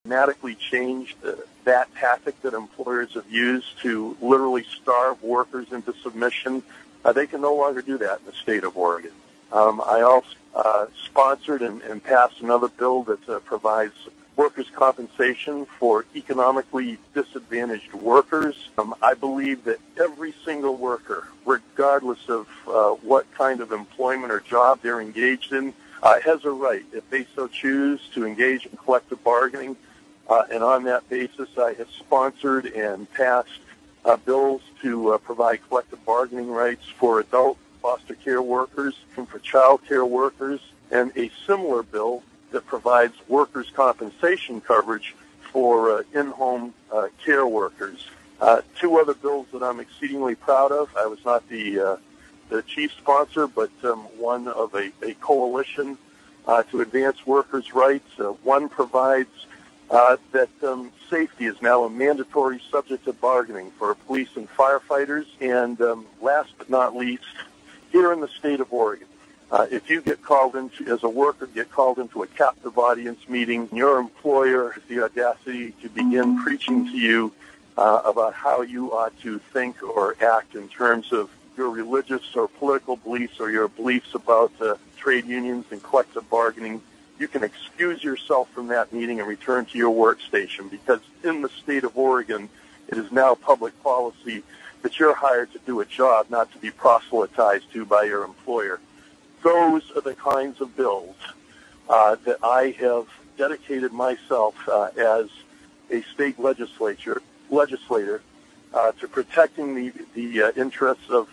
dramatically changed that tactic that employers have used to literally starve workers into submission. They can no longer do that in the state of Oregon. I also sponsored and passed another bill that provides workers' compensation for economically disadvantaged workers. I believe that every single worker, regardless of what kind of employment or job they're engaged in, has a right, if they so choose, to engage in collective bargaining. And on that basis, I have sponsored and passed bills to provide collective bargaining rights for adult foster care workers and for child care workers, and a similar bill that provides workers' compensation coverage for in-home care workers. Two other bills that I'm exceedingly proud of. I was not the chief sponsor, but one of a coalition to advance workers' rights. One provides that safety is now a mandatory subject of bargaining for police and firefighters. And last but not least, here in the state of Oregon, if you get called into, as a worker, get called into a captive audience meeting, your employer has the audacity to begin preaching to you about how you ought to think or act in terms of your religious or political beliefs or your beliefs about trade unions and collective bargaining. You can excuse yourself from that meeting and return to your workstation, because in the state of Oregon, it is now public policy that you're hired to do a job, not to be proselytized to by your employer. Those are the kinds of bills that I have dedicated myself as a state legislator to protecting the interests of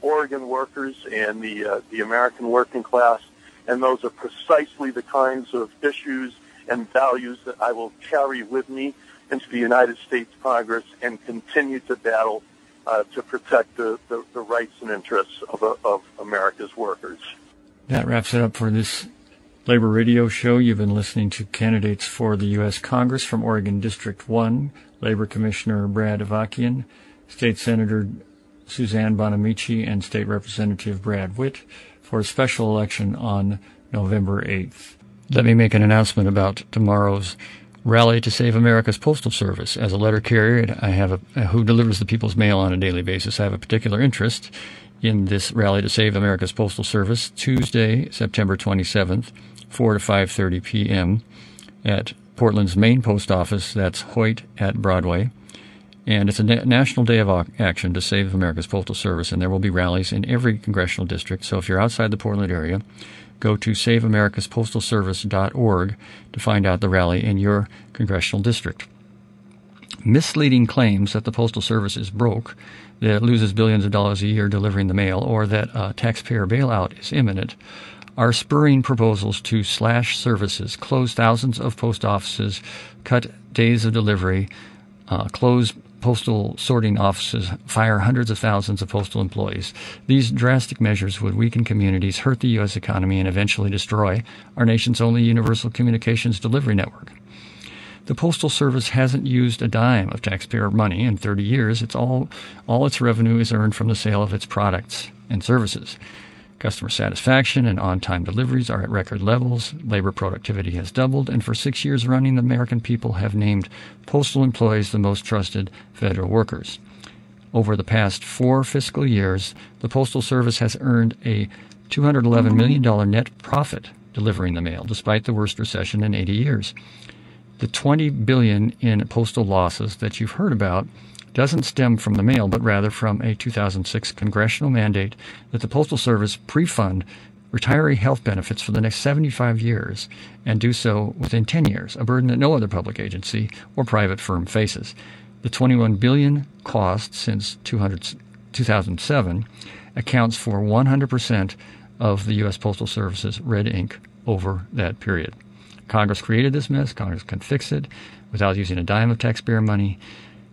Oregon workers and the American working class. And those are precisely the kinds of issues and values that I will carry with me into the United States Congress and continue to battle to protect the rights and interests of America's workers. That wraps it up for this Labor Radio show. You've been listening to candidates for the U.S. Congress from Oregon District 1, Labor Commissioner Brad Avakian, State Senator Suzanne Bonamici, and State Representative Brad Witt for a special election on November 8th. Let me make an announcement about tomorrow's Rally to Save America's Postal Service. As a letter carrier, I have who delivers the people's mail on a daily basis, I have a particular interest in this Rally to Save America's Postal Service, Tuesday, September 27th, 4 to 5:30 p.m. at Portland's main post office, that's Hoyt at Broadway. And it's a national day of action to save America's Postal Service, and there will be rallies in every congressional district. So if you're outside the Portland area, go to saveamericaspostalservice.org to find out the rally in your congressional district. Misleading claims that the Postal Service is broke, that it loses billions of dollars a year delivering the mail, or that a taxpayer bailout is imminent, are spurring proposals to slash services, close thousands of post offices, cut days of delivery, close postal sorting offices, fire hundreds of thousands of postal employees. These drastic measures would weaken communities, hurt the U.S. economy, and eventually destroy our nation's only universal communications delivery network. The Postal Service hasn't used a dime of taxpayer money in 30 years. All its revenue is earned from the sale of its products and services. Customer satisfaction and on-time deliveries are at record levels. Labor productivity has doubled, and for 6 years running, the American people have named postal employees the most trusted federal workers. Over the past 4 fiscal years, the Postal Service has earned a $211 million net profit delivering the mail, despite the worst recession in 80 years. The $20 billion in postal losses that you've heard about doesn't stem from the mail, but rather from a 2006 congressional mandate that the Postal Service pre-fund retiree health benefits for the next 75 years and do so within 10 years, a burden that no other public agency or private firm faces. The $21 billion cost since 2007 accounts for 100% of the U.S. Postal Service's red ink over that period. Congress created this mess. Congress can fix it without using a dime of taxpayer money.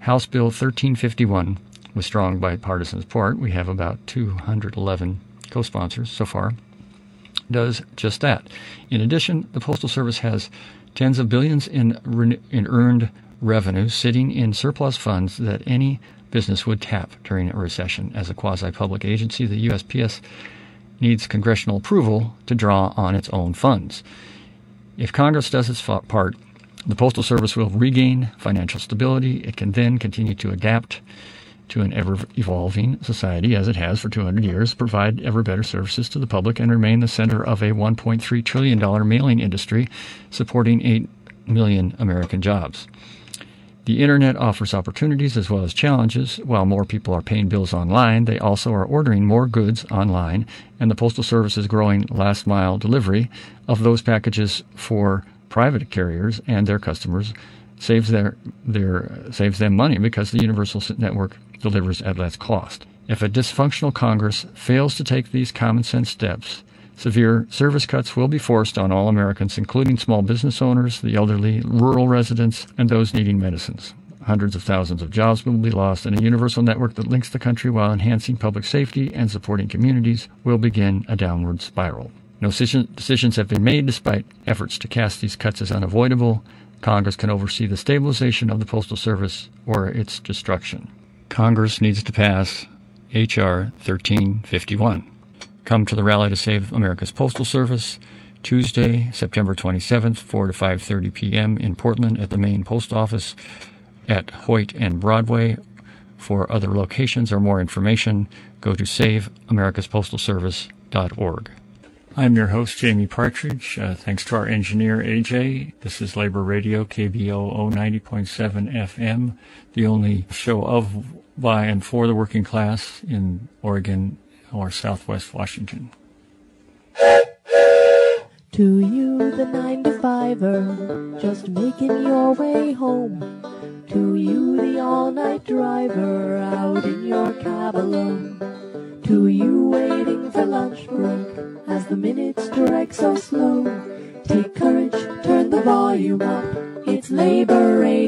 House Bill 1351, with strong bipartisan support, we have about 211 co-sponsors so far, does just that. In addition, the Postal Service has tens of billions in earned revenue sitting in surplus funds that any business would tap during a recession. As a quasi-public agency, the USPS needs congressional approval to draw on its own funds. If Congress does its part, The Postal Service will regain financial stability. It can then continue to adapt to an ever-evolving society, as it has for 200 years, provide ever better services to the public, and remain the center of a $1.3 trillion mailing industry supporting 8 million American jobs. The Internet offers opportunities as well as challenges. While more people are paying bills online, they also are ordering more goods online, and the Postal Service is growing last-mile delivery of those packages for private carriers and their customers, saves them money because the universal network delivers at less cost. If a dysfunctional Congress fails to take these common-sense steps, severe service cuts will be forced on all Americans, including small business owners, the elderly, rural residents, and those needing medicines. Hundreds of thousands of jobs will be lost, and a universal network that links the country while enhancing public safety and supporting communities will begin a downward spiral. No decisions have been made despite efforts to cast these cuts as unavoidable. Congress can oversee the stabilization of the Postal Service or its destruction. Congress needs to pass H.R. 1351. Come to the Rally to Save America's Postal Service, Tuesday, September 27th, 4 to 5:30 p.m. in Portland at the main post office at Hoyt and Broadway. For other locations or more information, go to saveamericaspostalservice.org. I'm your host, Jamie Partridge. Thanks to our engineer, AJ. This is Labor Radio, KBOO 90.7 FM, the only show of, by, and for the working class in Oregon or Southwest Washington. To you, the 9-to-5er, just making your way home. To you, the all-night driver, out in your cab alone. To you, waiting for lunch break, as the minutes drag so slow. Take courage, turn the volume up, it's Labor Radio.